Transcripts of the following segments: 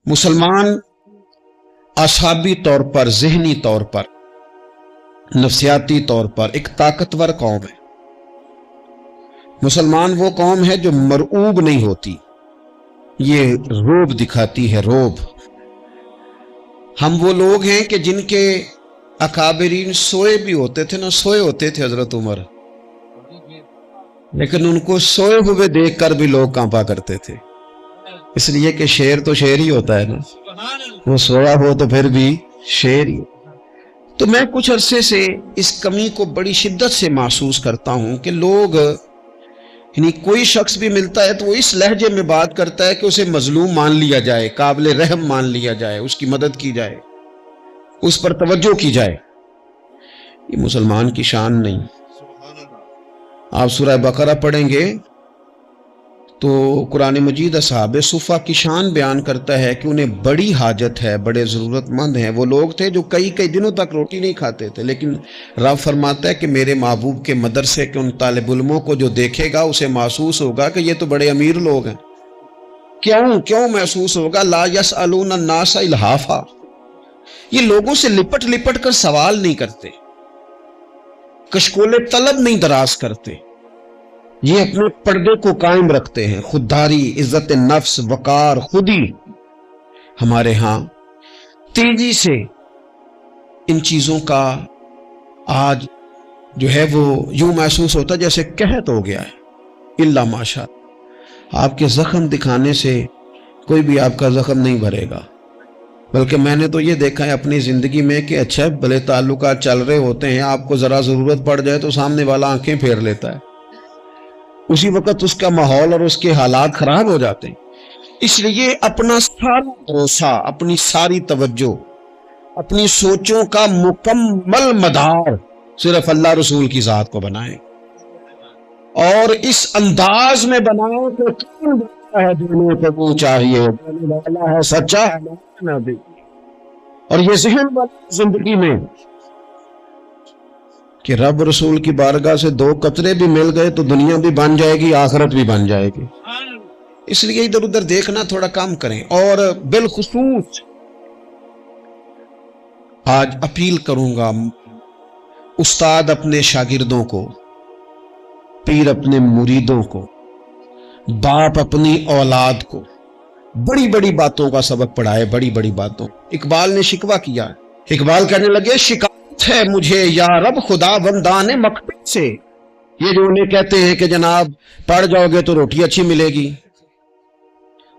مسلمان اعصابی طور پر، ذہنی طور پر، نفسیاتی طور پر ایک طاقتور قوم ہے۔ مسلمان وہ قوم ہے جو مرعوب نہیں ہوتی، یہ روب دکھاتی ہے، روب۔ ہم وہ لوگ ہیں کہ جن کے اکابرین سوئے بھی ہوتے تھے نا، سوئے ہوتے تھے حضرت عمر، لیکن ان کو سوئے ہوئے دیکھ کر بھی لوگ کانپا کرتے تھے، اس لیے کہ شیر تو شیر ہی ہوتا ہے نا، وہ سویا ہو تو پھر بھی شیر ہی۔ تو میں کچھ عرصے سے اس کمی کو بڑی شدت سے محسوس کرتا ہوں کہ لوگ، یعنی کوئی شخص بھی ملتا ہے تو وہ اس لہجے میں بات کرتا ہے کہ اسے مظلوم مان لیا جائے، قابل رحم مان لیا جائے، اس کی مدد کی جائے، اس پر توجہ کی جائے۔ یہ مسلمان کی شان نہیں۔ آپ سورہ بقرہ پڑھیں گے تو قرآن مجید اصحاب صفہ کی شان بیان کرتا ہے کہ انہیں بڑی حاجت ہے، بڑے ضرورت مند ہیں۔ وہ لوگ تھے جو کئی دنوں تک روٹی نہیں کھاتے تھے، لیکن رب فرماتا ہے کہ میرے محبوب کے مدرسے کے ان طالب علموں کو جو دیکھے گا اسے محسوس ہوگا کہ یہ تو بڑے امیر لوگ ہیں۔ کیوں محسوس ہوگا؟ لا یسألون الناس الحافا، یہ لوگوں سے لپٹ کر سوال نہیں کرتے، کشکول طلب نہیں دراز کرتے، یہ اپنے پردے کو قائم رکھتے ہیں۔ خودداری، عزت نفس، وقار، خودی۔ ہمارے ہاں تیزی سے ان چیزوں کا آج جو ہے وہ یوں محسوس ہوتا ہے جیسے قحط ہو گیا ہے۔ الا ماشاء، آپ کے زخم دکھانے سے کوئی بھی آپ کا زخم نہیں بھرے گا، بلکہ میں نے تو یہ دیکھا ہے اپنی زندگی میں کہ اچھا بھلے تعلقات چل رہے ہوتے ہیں، آپ کو ذرا ضرورت پڑ جائے تو سامنے والا آنکھیں پھیر لیتا ہے، اسی وقت اس کا ماحول اور اس کے حالات خراب ہو جاتے ہیں۔ اس لیے اپنا سارا بھروسہ، اپنی ساری توجہ، اپنی سوچوں کا مکمل مدار صرف اللہ رسول کی ذات کو بنائیں، اور اس انداز میں بنائیں کہ کون بنتا ہے دینے کو وہ چاہیے، اللہ ہے سچا ہے نبی۔ اور یہ ذہن والی زندگی میں کہ رب رسول کی بارگاہ سے دو قطرے بھی مل گئے تو دنیا بھی بن جائے گی، آخرت بھی بن جائے گی۔ اس لیے ادھر ادھر دیکھنا تھوڑا کم کریں۔ اور بالخصوص آج اپیل کروں گا، استاد اپنے شاگردوں کو، پیر اپنے مریدوں کو، باپ اپنی اولاد کو بڑی بڑی باتوں کا سبق پڑھائے، بڑی بڑی باتوں۔ اقبال نے شکوہ کیا، اقبال کہنے لگے شکایت ہے مجھے یا رب خدا بندان مکتب سے، یہ جو انہیں کہتے ہیں کہ جناب پڑھ جاؤ گے تو روٹی اچھی ملے گی،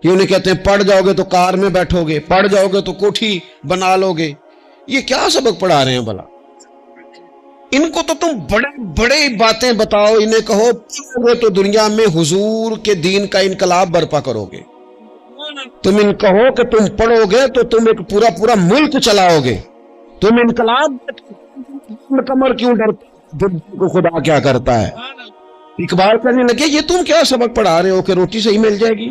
یہ انہیں کہتے ہیں پڑھ جاؤ گے تو کار میں بیٹھو گے، پڑھ جاؤ گے تو کوٹھی بنا لو گے، یہ کیا سبق پڑھا رہے ہیں بھلا؟ ان کو تو تم بڑے بڑے باتیں بتاؤ، انہیں کہو پڑھو گے تو دنیا میں حضور کے دین کا انقلاب برپا کرو گے، تم ان کہو کہ تم پڑھو گے تو تم ایک پورا ملک چلاؤ گے، تم انقلاب کمر کیوں ڈرتے کو خدا کیا کرتا ہے؟ اقبال کرنے لگے یہ تم کیا سبق پڑھا رہے ہو کہ روٹی صحیح مل جائے گی،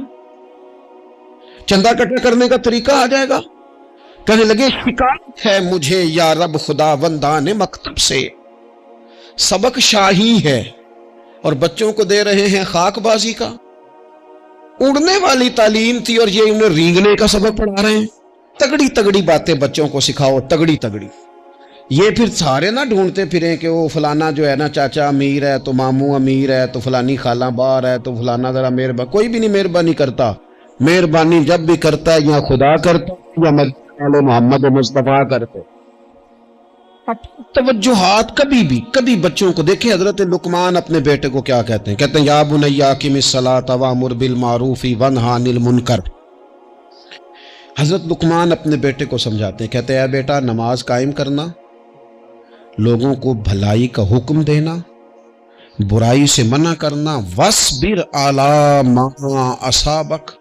چندہ کٹا کرنے کا طریقہ آ جائے گا؟ کہنے لگے شکایت ہے مجھے یا رب خدا بندان مکتب سے، سبق شاہی ہے اور بچوں کو دے رہے ہیں خاک بازی کا۔ اڑنے والی تعلیم تھی اور یہ انہیں رینگنے کا سبق پڑھا رہے ہیں۔ تگڑی باتیں بچوں کو سکھاؤ، تگڑی۔ یہ پھر سارے نہ ڈھونڈتے پھریں کہ وہ فلانا جو ہے نا چاچا امیر ہے تو ماموں امیر ہے تو فلانی خالہ باہر ہے تو فلانا ذرا مہربانی، کوئی بھی نہیں مہربانی کرتا۔ مہربانی جب بھی کرتا ہے یا خدا کرتا ہے یا محمد مصطفیٰ کرتے۔ توجہات کبھی بچوں کو دیکھیں، حضرت لقمان اپنے بیٹے کو کیا کہتے ہیں یا بنی اقم الصلاۃ وامر بالمعروف وانہی عن المنکر۔ حضرت لقمان اپنے بیٹے کو سمجھاتے ہیں، کہتے ہیں اے بیٹا نماز قائم کرنا، لوگوں کو بھلائی کا حکم دینا، برائی سے منع کرنا، وَاصْبِرْ عَلَىٰ مَا أَصَابَكَ،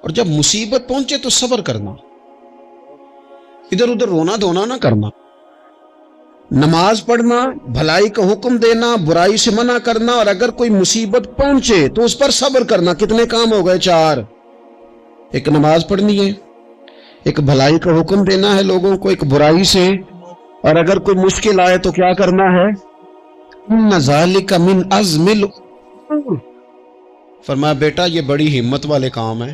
اور جب مصیبت پہنچے تو صبر کرنا، ادھر ادھر رونا دھونا نہ کرنا۔ نماز پڑھنا، بھلائی کا حکم دینا، برائی سے منع کرنا، اور اگر کوئی مصیبت پہنچے تو اس پر صبر کرنا۔ کتنے کام ہو گئے؟ 4۔ ایک نماز پڑھنی ہے، ایک بھلائی کا حکم دینا ہے لوگوں کو، ایک برائی سے، اور اگر کوئی مشکل آئے تو کیا کرنا ہے؟ ان ذالک من عزم الامور، فرمایا بیٹا یہ بڑی ہمت والے کام ہیں،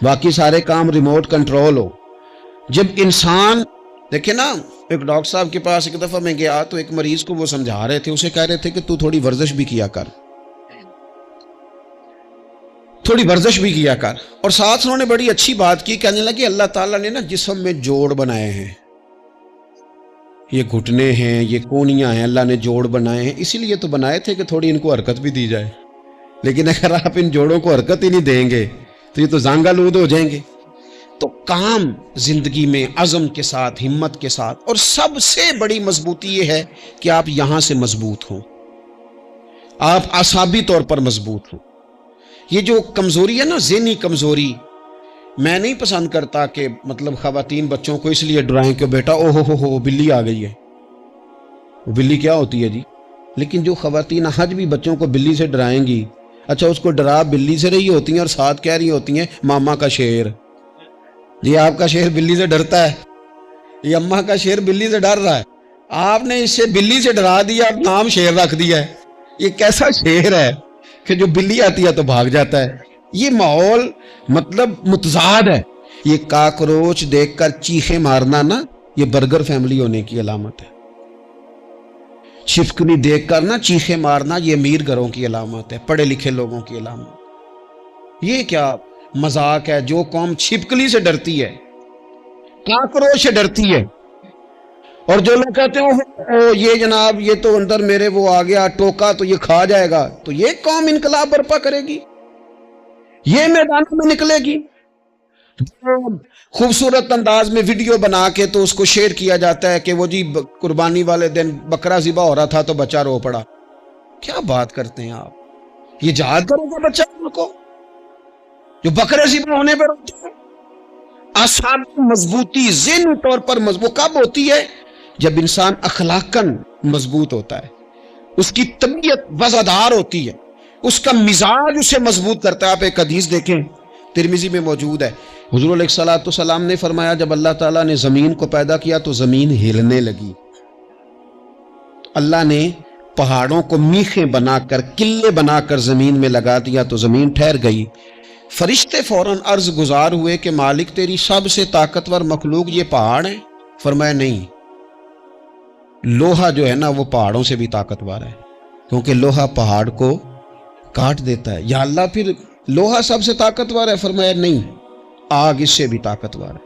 باقی سارے کام ریموٹ کنٹرول ہو. جب انسان دیکھیں نا، ایک ڈاکٹر صاحب کے پاس ایک دفعہ میں گیا تو ایک مریض کو وہ سمجھا رہے تھے، اسے کہہ رہے تھے کہ تو تھوڑی ورزش بھی کیا کر، تھوڑی ورزش بھی کیا کر. اور ساتھ انہوں نے بڑی اچھی بات کی، کہنے لگے اللہ تعالیٰ نے نا جسم میں جوڑ بنائے ہیں، یہ گھٹنے ہیں، یہ کونیاں ہیں، اللہ نے جوڑ بنائے ہیں، اسی لیے تو بنائے تھے کہ تھوڑی ان کو حرکت بھی دی جائے. لیکن اگر آپ ان جوڑوں کو حرکت ہی نہیں دیں گے تو یہ تو زانگ آلود ہو جائیں گے. تو کام زندگی میں عزم کے ساتھ، ہمت کے ساتھ، اور سب سے بڑی مضبوطی یہ ہے کہ آپ یہاں سے مضبوط ہوں، آپ اعصابی طور پر مضبوط ہوں. یہ جو کمزوری ہے نا، ذہنی کمزوری، میں نہیں پسند کرتا کہ مطلب خواتین بچوں کو اس لیے ڈرائیں کہ بیٹا او ہو بلی آ گئی ہے. بلی کیا ہوتی ہے جی؟ لیکن جو خواتین آج بھی بچوں کو بلی سے ڈرائیں گی، اچھا اس کو ڈرا بلی سے رہی ہوتی ہیں اور ساتھ کہہ رہی ہوتی ہیں ماما کا شیر. جی آپ کا شیر بلی سے ڈرتا ہے، یہ اماں کا شیر بلی سے ڈر رہا ہے، آپ نے اس سے بلی سے ڈرا دیا، اب نام شیر رکھ دیا ہے. یہ کیسا شیر ہے کہ جو بلی آتی ہے تو بھاگ جاتا ہے. یہ ماحول مطلب متضاد ہے. یہ کاکروچ دیکھ کر چیخیں مارنا نا، یہ برگر فیملی ہونے کی علامت ہے. چھپکلی دیکھ کر نا چیخیں مارنا، یہ امیر گھروں کی علامت ہے، پڑھے لکھے لوگوں کی علامت. یہ کیا مذاق ہے؟ جو قوم چھپکلی سے ڈرتی ہے، کاکروچ سے ڈرتی ہے، اور جو لوگ کہتے ہیں یہ جناب یہ تو اندر میرے وہ آ گیا ٹوکا تو یہ کھا جائے گا، تو یہ قوم انقلاب برپا کرے گی، یہ میدانوں میں نکلے گی. خوبصورت انداز میں ویڈیو بنا کے تو اس کو شیئر کیا جاتا ہے کہ وہ جی قربانی والے دن بکرا ذبح ہو رہا تھا تو بچہ رو پڑا. کیا بات کرتے ہیں آپ؟ یہ جہاد کرے گا بچہ کو جو بکرے ذبح ہونے پر روتا ہے؟ اعصابی مضبوطی ذہنی طور پر مضبوط کب ہوتی ہے؟ جب انسان اخلاقاً مضبوط ہوتا ہے، اس کی طبیعت وزادار ہوتی ہے، اس کا مزاج اسے مضبوط کرتا ہے. آپ ایک حدیث دیکھیں، ترمذی میں موجود ہے، حضور علیہ الصلوۃ والسلام نے فرمایا جب اللہ تعالیٰ نے زمین کو پیدا کیا تو زمین ہلنے لگی. اللہ نے پہاڑوں کو میخیں بنا کر، قلعے بنا کر زمین میں لگا دیا تو زمین ٹھہر گئی. فرشتے فوراً عرض گزار ہوئے کہ مالک تیری سب سے طاقتور مخلوق یہ پہاڑ ہیں؟ فرمایا نہیں، لوہا جو ہے نا وہ پہاڑوں سے بھی طاقتور ہے، کیونکہ لوہا پہاڑ کو کاٹ دیتا ہے. یا اللہ پھر لوہا سب سے طاقتور ہے؟ فرمایا نہیں، آگ اس سے بھی طاقتور ہے.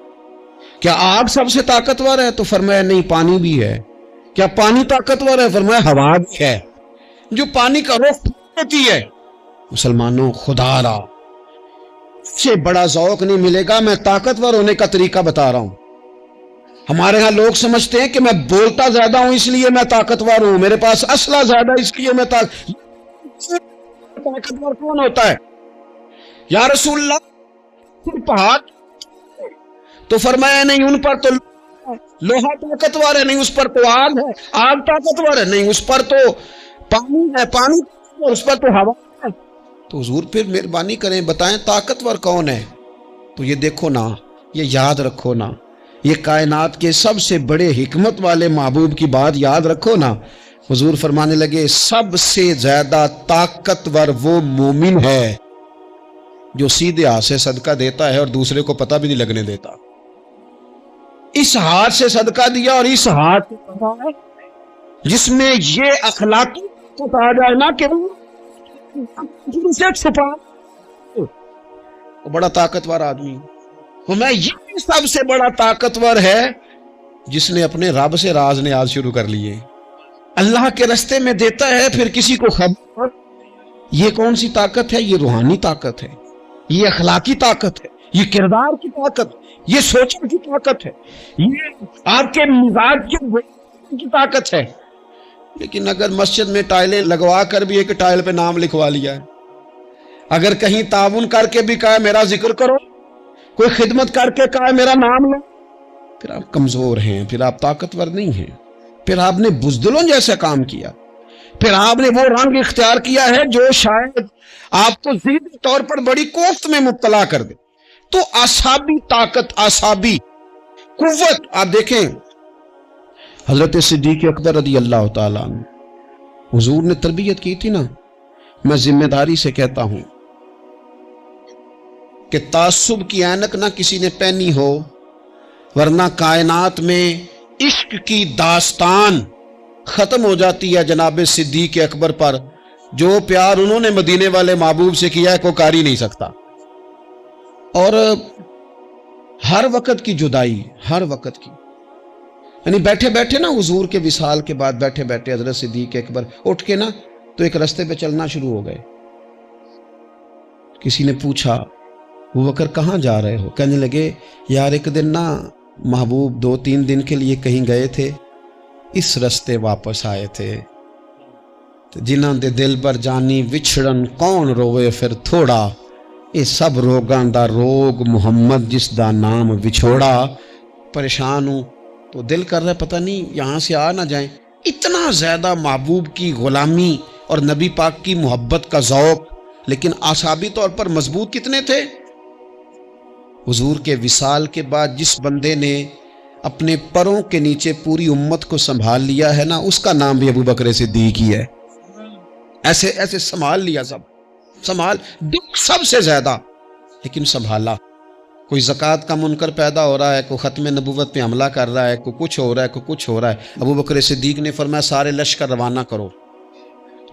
کیا آگ سب سے طاقتور ہے؟ تو فرمایا نہیں، پانی بھی ہے. کیا پانی طاقتور ہے؟ فرمایا ہوا بھی ہے. جو پانی کا رخ ہوتی ہے. مسلمانوں خدا را سے بڑا ذوق نہیں ملے گا. میں طاقتور ہونے کا طریقہ بتا رہا ہوں. ہمارے ہاں لوگ سمجھتے ہیں کہ میں بولتا زیادہ ہوں اس لیے میں طاقتور ہوں، میرے پاس اسلحہ زیادہ اس لیے میں طاقتور کون ہوتا ہے؟ یا رسول اللہ پہاڑ؟ تو فرمایا نہیں، ان پر تو لوہا طاقتور ہے، نہیں اس پر تو آگ ہے. آگ طاقتور ہے، نہیں اس پر تو پانی ہے. پانی اس پر تو ہوا ہے. تو حضور پھر مہربانی کریں بتائیں طاقتور کون ہے؟ تو یہ دیکھو نا، یہ یاد رکھو نا، یہ کائنات کے سب سے بڑے حکمت والے محبوب کی بات یاد رکھو نا. حضور فرمانے لگے سب سے زیادہ طاقتور وہ مومن ہے جو سیدھے ہاتھ سے صدقہ دیتا ہے اور دوسرے کو پتہ بھی نہیں لگنے دیتا. اس ہاتھ سے صدقہ دیا اور اس ہاتھ جس میں یہ اخلاقی آ جائے نا کہ چھپا، بڑا طاقتور آدمی. میں یہ سب سے بڑا طاقتور ہے جس نے اپنے رب سے راز نیاز شروع کر لیے، اللہ کے رستے میں دیتا ہے پھر کسی کو خبر. یہ کون سی طاقت ہے؟ یہ روحانی طاقت ہے، یہ اخلاقی طاقت ہے، یہ کردار کی طاقت، یہ سوچنے کی طاقت ہے، یہ آپ کے مزاج کی طاقت ہے. لیکن اگر مسجد میں ٹائلیں لگوا کر بھی ایک ٹائل پہ نام لکھوا لیا ہے، اگر کہیں تعاون کر کے بھی کہا میرا ذکر کرو، کوئی خدمت کر کے کہا میرا نام لو، پھر آپ کمزور ہیں، پھر آپ طاقتور نہیں ہیں، پھر آپ نے بزدلوں جیسا کام کیا، پھر آپ نے وہ رنگ اختیار کیا ہے جو شاید آپ کو ذہنی طور پر بڑی کوفت میں مبتلا کر دے. تو اعصابی طاقت، اعصابی قوت. آپ دیکھیں حضرت صدیق اکبر رضی اللہ تعالیٰ عنہ، حضور نے تربیت کی تھی نا. میں ذمہ داری سے کہتا ہوں کہ تعصب کی اینک نہ کسی نے پہنی ہو، ورنہ کائنات میں عشق کی داستان ختم ہو جاتی ہے جناب صدیق اکبر پر۔ جو پیار انہوں نے مدینے والے محبوب سے کیا ہے کوئی کر ہی نہیں سکتا۔ اور ہر وقت کی جدائی، ہر وقت کی، یعنی بیٹھے بیٹھے نا حضور کے وصال کے بعد بیٹھے بیٹھے حضرت صدیق اکبر اٹھ کے نا تو ایک رستے پہ چلنا شروع ہو گئے۔ کسی نے پوچھا ابوبکر کہاں جا رہے ہو؟ کہنے لگے یار ایک دن نا محبوب 2-3 دن کے لیے کہیں گئے تھے، اس رستے واپس آئے تھے، جنہاں دے دل پر جانی وچھڑن کون روے پھر تھوڑا، یہ سب روگاں دا روگ محمد جس دا نام وچھوڑا۔ پریشان ہوں تو دل کر رہا ہے پتہ نہیں یہاں سے آ نہ جائیں۔ اتنا زیادہ محبوب کی غلامی اور نبی پاک کی محبت کا ذوق، لیکن اعصابی طور پر مضبوط کتنے تھے؟ حضور کے وصال کے بعد جس بندے نے اپنے پروں کے نیچے پوری امت کو سنبھال لیا ہے نا، اس کا نام بھی ابوبکر صدیق ہی ہے۔ ایسے ایسے سنبھال لیا، سب سنبھال، دکھ سب سے زیادہ لیکن سنبھالا۔ کوئی زکوٰۃ کا منکر پیدا ہو رہا ہے، کوئی ختم نبوت پہ حملہ کر رہا ہے، کوئی کچھ ہو رہا ہے، کوئی کچھ ہو رہا ہے، ابوبکر صدیق نے فرمایا سارے لشکر روانہ کرو،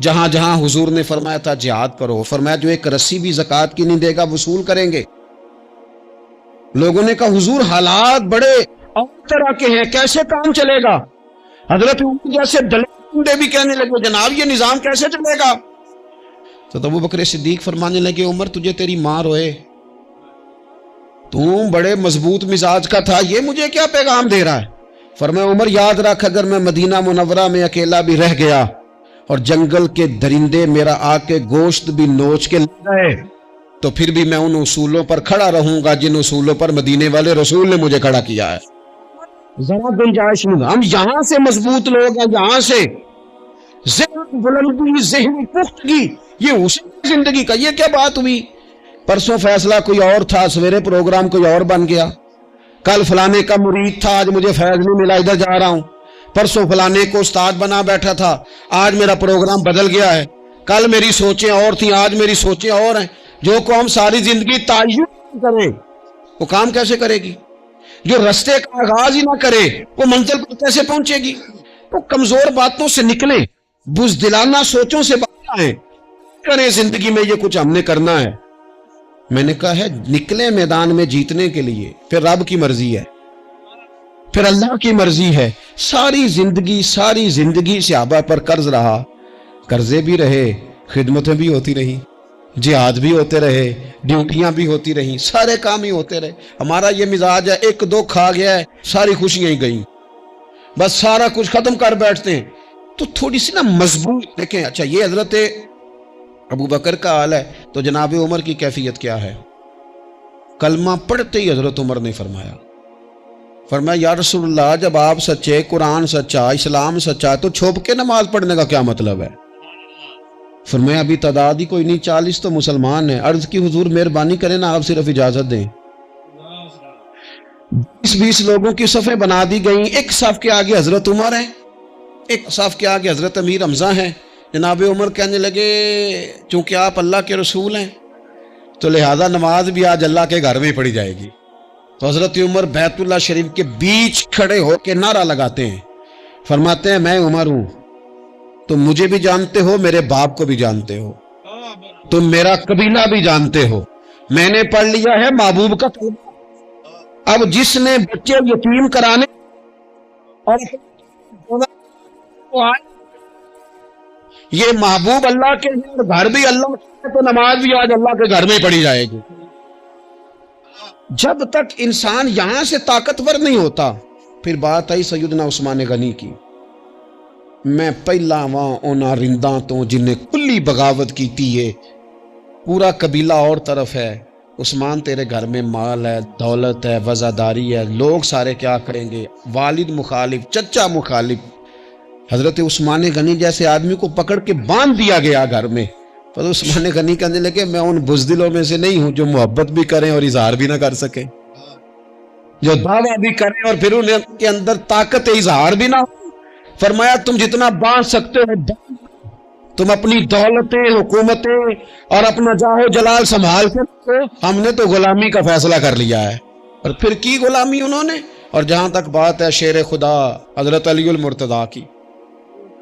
جہاں جہاں حضور نے فرمایا تھا جہاد کرو۔ فرمایا جو ایک رسی بھی زکوٰۃ کی نہیں دے گا وصول کریں گے۔ لوگوں نے کہا حضور حالات بڑے اور طرح کے ہیں، کیسے کام چلے گا؟ حضرت عمر جیسے دلے بھی کہنے لگے جناب یہ نظام کیسے چلے گا؟ تو ابوبکر صدیق فرمانے لگے عمر تجھے تیری ماں روئے، تم بڑے مضبوط مزاج کا تھا، یہ مجھے کیا پیغام دے رہا ہے؟ فرمایا عمر یاد رکھ اگر میں مدینہ منورہ میں اکیلا بھی رہ گیا اور جنگل کے درندے میرا آ کے گوشت بھی نوچ کے لے گئے تو پھر بھی میں ان اصولوں پر کھڑا رہوں گا جن اصولوں پر مدینے والے رسول نے مجھے کھڑا کیا ہے۔ ذرا گنجائش نہیں، ہم یہاں سے مضبوط لوگ ہیں، یہاں سے ذہن بلندی، ذہن پختگی، یہ اسی زندگی کا۔ یہ کیا بات ہوئی؟ پرسوں فیصلہ کوئی اور تھا، سویرے پروگرام کوئی اور بن گیا، کل فلانے کا مرید تھا آج مجھے فیض نہیں ملا ادھر جا رہا ہوں، پرسوں فلانے کو استاد بنا بیٹھا تھا آج میرا پروگرام بدل گیا ہے، کل میری سوچیں اور تھیں آج میری سوچیں اور ہیں۔ جو قوم ساری زندگی تعین کرے وہ کام کیسے کرے گی؟ جو رستے کا آغاز ہی نہ کرے وہ منزل پر کیسے پہنچے گی؟ وہ کمزور باتوں سے نکلیں، بزدلانہ سوچوں سے باہر آئیں، کریں زندگی میں یہ کچھ ہم نے کرنا ہے۔ میں نے کہا ہے نکلے میدان میں جیتنے کے لیے، پھر رب کی مرضی ہے، پھر اللہ کی مرضی ہے۔ ساری زندگی صحابہ پر قرض رہا، قرضے بھی رہے، خدمتیں بھی ہوتی رہی، جہاد بھی ہوتے رہے، ڈیوٹیاں بھی ہوتی رہیں، سارے کام ہی ہوتے رہے۔ ہمارا یہ مزاج ہے ایک دو کھا گیا ہے ساری خوشیاں ہی گئیں، بس سارا کچھ ختم کر بیٹھتے ہیں۔ تو تھوڑی سی نا مضبوط دیکھیں۔ اچھا یہ حضرت ابوبکر کا حال ہے تو جناب عمر کی کیفیت کیا ہے؟ کلمہ پڑھتے ہی حضرت عمر نے فرمایا یا رسول اللہ جب آپ سچے، قرآن سچا، اسلام سچا، تو چھپ کے نماز پڑھنے کا کیا مطلب ہے؟ فرمایا ابھی تعداد ہی کوئی نہیں، 40 تو مسلمان ہیں۔ عرض کی حضور مہربانی کریں نا آپ صرف اجازت دیں۔ 20 لوگوں کی صفیں بنا دی گئیں، ایک صف کے آگے حضرت عمر ہیں، ایک صف کے آگے حضرت امیر حمزہ ہیں۔ جناب عمر کہنے لگے چونکہ آپ اللہ کے رسول ہیں تو لہذا نماز بھی آج اللہ کے گھر میں پڑھی جائے گی۔ تو حضرت عمر بیت اللہ شریف کے بیچ کھڑے ہو کے نعرہ لگاتے ہیں، فرماتے ہیں میں عمر ہوں، تم مجھے بھی جانتے ہو، میرے باپ کو بھی جانتے ہو، تم میرا قبیلہ بھی جانتے ہو، میں نے پڑھ لیا ہے محبوب کا کلمہ۔ اب جس نے بچے یتیم کرانے اور یہ محبوب اللہ کے گھر بھی اللہ کے، تو نماز بھی آج اللہ کے گھر میں پڑھی جائے گی۔ جب تک انسان یہاں سے طاقتور نہیں ہوتا، پھر بات آئی سیدنا عثمان غنی کی، میں پہلا وہاں اونا رنداں تو جنہیں کلی بغاوت کی تھی ہے، پورا قبیلہ اور طرف ہے، عثمان تیرے گھر میں مال ہے، دولت ہے، وزاداری ہے، لوگ سارے کیا کریں گے، والد مخالف، چچا مخالف۔ حضرت عثمان غنی جیسے آدمی کو پکڑ کے باندھ دیا گیا گھر میں۔ پر عثمان غنی کہنے لگے میں ان بزدلوں میں سے نہیں ہوں جو محبت بھی کریں اور اظہار بھی نہ کر سکیں، جو دعویٰ بھی کریں اور پھر ان کے اندر طاقت اظہار بھی نہ ہو۔ فرمایا تم جتنا باندھ سکتے ہو، تم اپنی دولتیں، حکومتیں اور اپنا جاہو جلال سنبھال کے رکھو، ہم نے تو غلامی کا فیصلہ کر لیا ہے۔ اور پھر کی غلامی انہوں نے۔ اور جہاں تک بات ہے شیر خدا حضرت علی المرتضیٰ کی،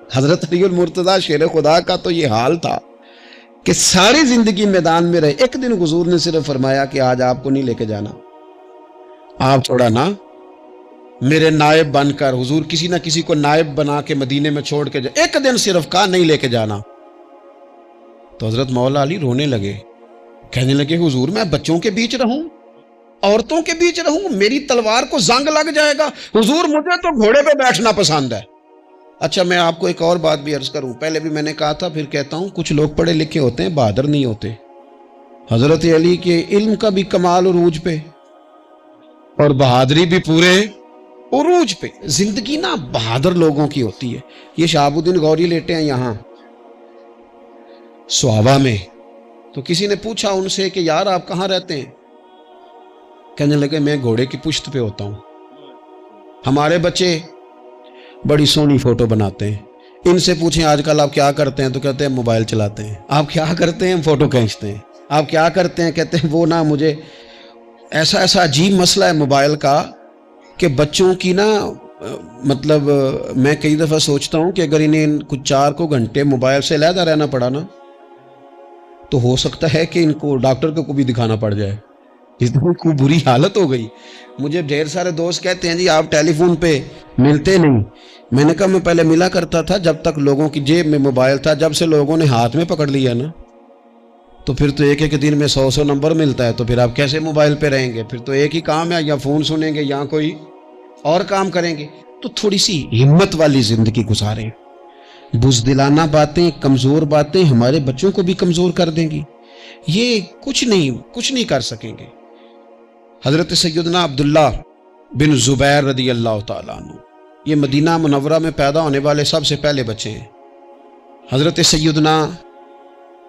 حضرت علی المرتضیٰ شیر خدا کا تو یہ حال تھا کہ ساری زندگی میدان میں رہے۔ ایک دن حضور نے صرف فرمایا کہ آج آپ کو نہیں لے کے جانا، آپ تھوڑا نا میرے نائب بن کر، حضور کسی نہ کسی کو نائب بنا کے مدینے میں چھوڑ کے جائے، ایک دن صرف کہا نہیں لے کے جانا۔ تو حضرت مولا علی رونے لگے، کہنے لگے حضور میں بچوں کے بیچ رہوں، عورتوں کے بیچ رہوں، میری تلوار کو زنگ لگ جائے گا، حضور مجھے تو گھوڑے پہ بیٹھنا پسند ہے۔ اچھا میں آپ کو ایک اور بات بھی عرض کروں، پہلے بھی میں نے کہا تھا پھر کہتا ہوں، کچھ لوگ پڑھے لکھے ہوتے ہیں بہادر نہیں ہوتے۔ حضرت علی کے علم کا بھی کمال عروج پہ اور بہادری بھی پورے عروج پہ۔ زندگی نا بہادر لوگوں کی ہوتی ہے۔ یہ شہاب الدین غوری لیٹے ہیں یہاں سوابا میں، تو کسی نے پوچھا ان سے کہ یار آپ کہاں رہتے ہیں؟ کہنے لگے میں گھوڑے کی پشت پہ ہوتا ہوں، ہمارے بچے بڑی سونی فوٹو بناتے ہیں، ان سے پوچھیں آج کل آپ کیا کرتے ہیں تو کہتے ہیں موبائل چلاتے ہیں۔ آپ کیا کرتے ہیں؟ فوٹو کھینچتے ہیں۔ آپ کیا کرتے ہیں؟ کہتے ہیں وہ نا مجھے ایسا عجیب مسئلہ ہے موبائل کا کہ بچوں کی نا مطلب میں کئی دفعہ سوچتا ہوں کہ اگر انہیں کچھ 4 گھنٹے موبائل سے علیحدہ رہنا پڑا نا تو ہو سکتا ہے کہ ان کو ڈاکٹر کو بھی دکھانا پڑ جائے، اتنی کو بری حالت ہو گئی۔ مجھے ڈھیر سارے دوست کہتے ہیں جی آپ ٹیلی فون پہ ملتے نہیں۔ میں نے کہا میں پہلے ملا کرتا تھا جب تک لوگوں کی جیب میں موبائل تھا، جب سے لوگوں نے ہاتھ میں پکڑ لیا نا تو پھر تو ایک دن میں 100 نمبر ملتا ہے، تو پھر آپ کیسے موبائل پہ رہیں گے؟ پھر تو ایک ہی کام ہے، یا فون سنیں گے یا کوئی اور کام کریں گے۔ تو تھوڑی سی ہمت والی زندگی گزاریں۔ بزدلانہ باتیں، کمزور باتیں ہمارے بچوں کو بھی کمزور کر دیں گی، یہ کچھ نہیں کر سکیں گے۔ حضرت سیدنا عبداللہ بن زبیر رضی اللہ تعالیٰ عنہ، یہ مدینہ منورہ میں پیدا ہونے والے سب سے پہلے بچے ہیں۔ حضرت سیدنا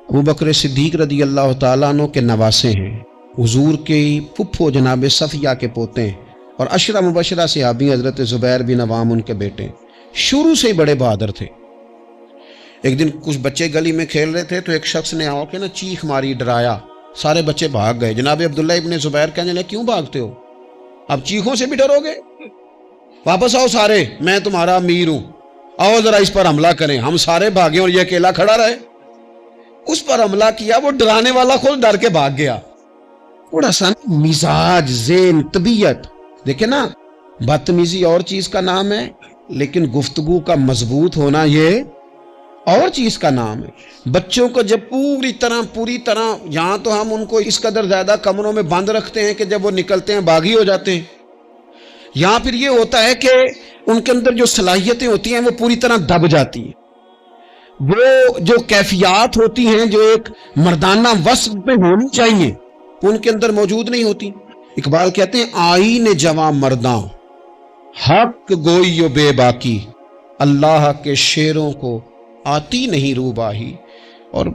ابوبکر صدیق رضی اللہ تعالیٰ عنہ کے نواسے ہیں، حضور کے پھپھو جناب صفیہ کے پوتے ہیں، اور عشرہ مبشرہ صحابی حضرت زبیر بن عوام ان کے بیٹے، شروع سے ہی بڑے بہادر تھے۔ ایک دن کچھ بچے گلی میں کھیل رہے تھے تو ایک شخص نے آ کے نا چیخ ماری، ڈرایا، سارے بچے بھاگ گئے۔ جناب عبداللہ ابن زبیر کہنے لگے کیوں بھاگتے ہو؟ اب چیخوں سے بھی ڈرو گے؟ واپس آؤ سارے، میں تمہارا امیر ہوں، آؤ ذرا اس پر حملہ کریں۔ ہم سارے بھاگے اور یہ اکیلا کھڑا رہے۔ اس پر حملہ کیا، وہ ڈرانے والا خود ڈر کے بھاگ گیا۔ تھوڑا سا مزاج، ذہن، طبیعت، دیکھیں نا بدتمیزی اور چیز کا نام ہے، لیکن گفتگو کا مضبوط ہونا یہ اور چیز کا نام ہے۔ بچوں کو جب پوری طرح یہاں تو ہم ان کو اس قدر زیادہ کمروں میں بند رکھتے ہیں کہ جب وہ نکلتے ہیں باغی ہو جاتے ہیں، یہاں پھر یہ ہوتا ہے کہ ان کے اندر جو صلاحیتیں ہوتی ہیں وہ پوری طرح دب جاتی ہیں، وہ جو کیفیات ہوتی ہیں جو ایک مردانہ وصف پہ ہونی چاہیے ان کے اندر موجود نہیں ہوتی۔ اقبال کہتے ہیں آئین جواں مرداں حق گوئی و بے باکی، اللہ کے شیروں کو آتی نہیں روباہی۔ اور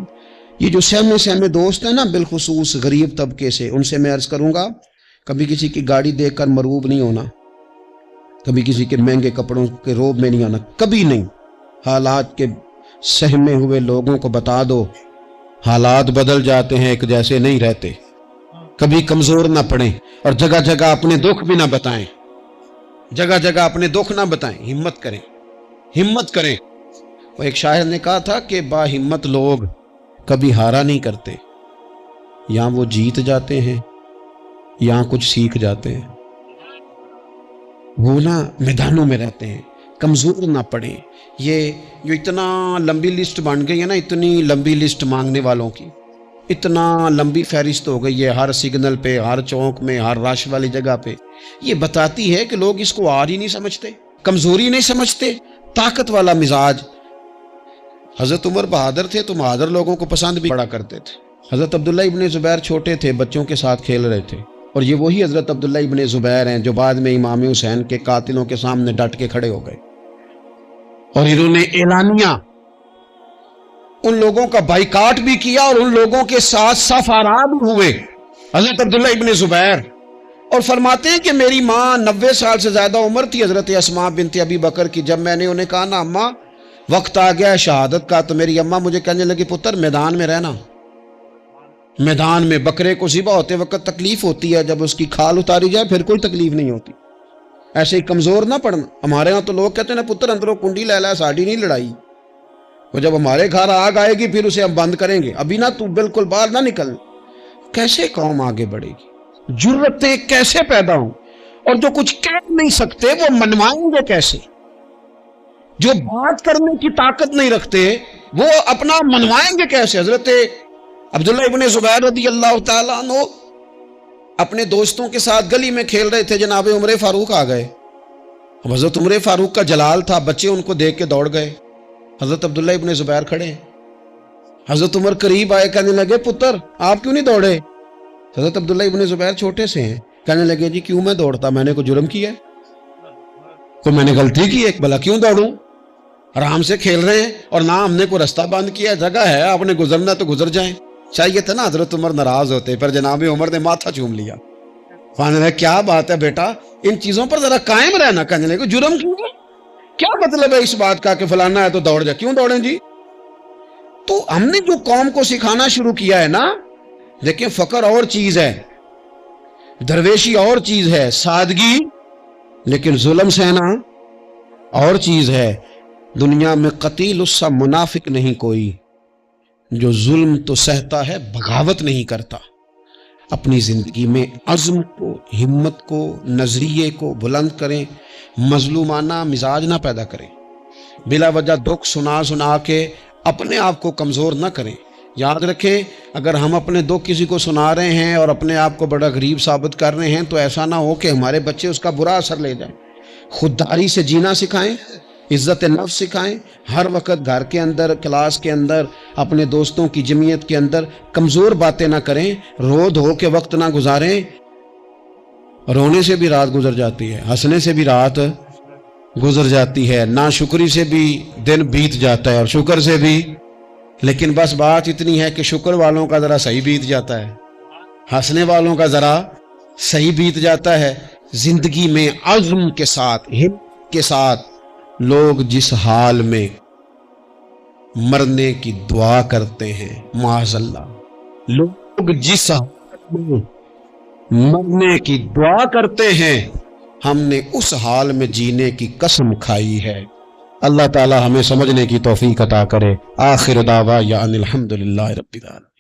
یہ جو سہمے دوست ہیں نا، بالخصوص غریب طبقے سے، ان سے میں عرض کروں گا کبھی کسی کی گاڑی دیکھ کر مروب نہیں ہونا، کبھی کسی کے مہنگے کپڑوں کے روب میں نہیں آنا، کبھی نہیں۔ حالات کے سہمے ہوئے لوگوں کو بتا دو حالات بدل جاتے ہیں، ایک جیسے نہیں رہتے۔ کبھی کمزور نہ پڑیں اور جگہ جگہ اپنے دکھ بھی نہ بتائیں، جگہ جگہ اپنے دکھ نہ بتائیں، ہمت کریں۔ وہ ایک شاعر نے کہا تھا کہ با ہمت لوگ کبھی ہارا نہیں کرتے، یا وہ جیت جاتے ہیں یا کچھ سیکھ جاتے ہیں، وہ نا میدانوں میں رہتے ہیں، کمزور نہ پڑیں۔ یہ جو اتنا لمبی لسٹ بن گئی ہے نا، اتنی لمبی لسٹ مانگنے والوں کی، اتنا لمبی فہرست ہو گئی ہے، ہر سگنل پہ، ہر چوک میں، ہر رش والی جگہ پہ، یہ بتاتی ہے کہ لوگ اس کو آر ہی نہیں سمجھتے، کمزوری نہیں سمجھتے، طاقت والا مزاج۔ حضرت عمر بہادر تھے تو بہادر لوگوں کو پسند بھی بڑا کرتے تھے۔ حضرت عبداللہ ابن زبیر چھوٹے تھے، بچوں کے ساتھ کھیل رہے تھے، اور یہ وہی حضرت عبداللہ ابن زبیر ہیں جو بعد میں امام حسین کے قاتلوں کے سامنے ڈٹ کے کھڑے ہو گئے، اور انہوں نے اعلانیہ ان لوگوں کا بائیکاٹ بھی کیا اور ان لوگوں کے ساتھ صف آرا بھی ہوئے، حضرت عبداللہ ابن زبیر۔ اور فرماتے ہیں کہ میری ماں 90 سال سے زیادہ عمر تھی حضرت اسماء بنت ابی بکر کی، جب میں نے انہیں کہا نا اماں وقت آ گیا شہادت کا تو میری اماں مجھے کہنے لگی پتر میدان میں رہنا، میدان میں بکرے کو ذبح ہوتے وقت تکلیف ہوتی ہے، جب اس کی کھال اتاری جائے پھر کوئی تکلیف نہیں ہوتی، ایسے ہی کمزور نہ پڑنا۔ ہمارے ہاں تو لوگ کہتے ہیں نا پتر اندروں کنڈی لے لا ساڑی نہیں لڑائی، وہ جب ہمارے گھر آگ آئے گی پھر اسے ہم بند کریں گے، ابھی نہ تو بالکل باہر نہ نکل۔ کیسے قوم آگے بڑھے گی؟ جرتیں کیسے پیدا ہوں؟ اور جو کچھ کہہ نہیں سکتے وہ منوائیں گے کیسے؟ جو بات کرنے کی طاقت نہیں رکھتے وہ اپنا منوائیں گے کیسے؟ حضرت عبداللہ ابن زبیر رضی اللہ تعالیٰ عنہ اپنے دوستوں کے ساتھ گلی میں کھیل رہے تھے، جناب عمر فاروق آ گئے۔ حضرت عمر فاروق کا جلال تھا، بچے ان کو دیکھ کے دوڑ گئے، حضرت عبداللہ ابن زبیر کھڑے ہیں۔ حضرت عمر قریب آئے، کہنے لگے پتر آپ کیوں نہیں دوڑے؟ حضرت عبداللہ ابن زبیر چھوٹے سے ہیں، کہنے لگے جی کیوں میں دوڑتا، میں نے کوئی جرم کیا ہے، کوئی میں نے غلطی کی ہے، بھلا کیوں دوڑوں؟ آرام سے کھیل رہے ہیں اور نہ ہم نے کوئی رستہ بند کیا، جگہ ہے آپ نے گزرنا تو گزر جائیں۔ چاہیے تھا نا حضرت عمر ناراض ہوتے، پر جناب عمر نے ماتھا چوم لیا۔ کہنے لگے کیا بات ہے بیٹا، ان چیزوں پر ذرا قائم رہنا۔ کہنے لگے جرم کیوں ہے؟ کیا مطلب ہے اس بات کا کہ فلانا ہے تو دوڑ جا، کیوں دوڑیں جی؟ تو ہم نے جو قوم کو سکھانا شروع کیا ہے نا، دیکھیں فقر اور چیز ہے، درویشی اور چیز ہے، سادگی لیکن ظلم سہنا اور چیز ہے۔ دنیا میں قتیل اس سا منافق نہیں کوئی جو ظلم تو سہتا ہے بغاوت نہیں کرتا۔ اپنی زندگی میں عزم کو، ہمت کو، نظریے کو بلند کریں، مظلومانہ مزاج نہ پیدا کریں، بلا وجہ دکھ سنا کے اپنے آپ کو کمزور نہ کریں۔ یاد رکھیں اگر ہم اپنے دکھ کسی کو سنا رہے ہیں اور اپنے آپ کو بڑا غریب ثابت کر رہے ہیں تو ایسا نہ ہو کہ ہمارے بچے اس کا برا اثر لے جائیں۔ خودداری سے جینا سکھائیں، عزت نفس سکھائیں، ہر وقت گھر کے اندر، کلاس کے اندر، اپنے دوستوں کی جمعیت کے اندر کمزور باتیں نہ کریں، رو دھو کے وقت نہ گزاریں۔ رونے سے بھی رات گزر جاتی ہے، ہنسنے سے بھی رات گزر جاتی ہے، ناشکری سے بھی دن بیت جاتا ہے اور شکر سے بھی، لیکن بس بات اتنی ہے کہ شکر والوں کا ذرا صحیح بیت جاتا ہے، ہنسنے والوں کا ذرا صحیح بیت جاتا ہے۔ زندگی میں عزم کے ساتھ، ہمت کے ساتھ لوگ جس حال میں مرنے کی دعا کرتے ہیں، معاذ اللہ، لوگ جس حال میں مرنے کی دعا کرتے ہیں، ہم نے اس حال میں جینے کی قسم کھائی ہے۔ اللہ تعالی ہمیں سمجھنے کی توفیق عطا کرے۔ آخر دعوانا ان الحمدللہ رب العالمین۔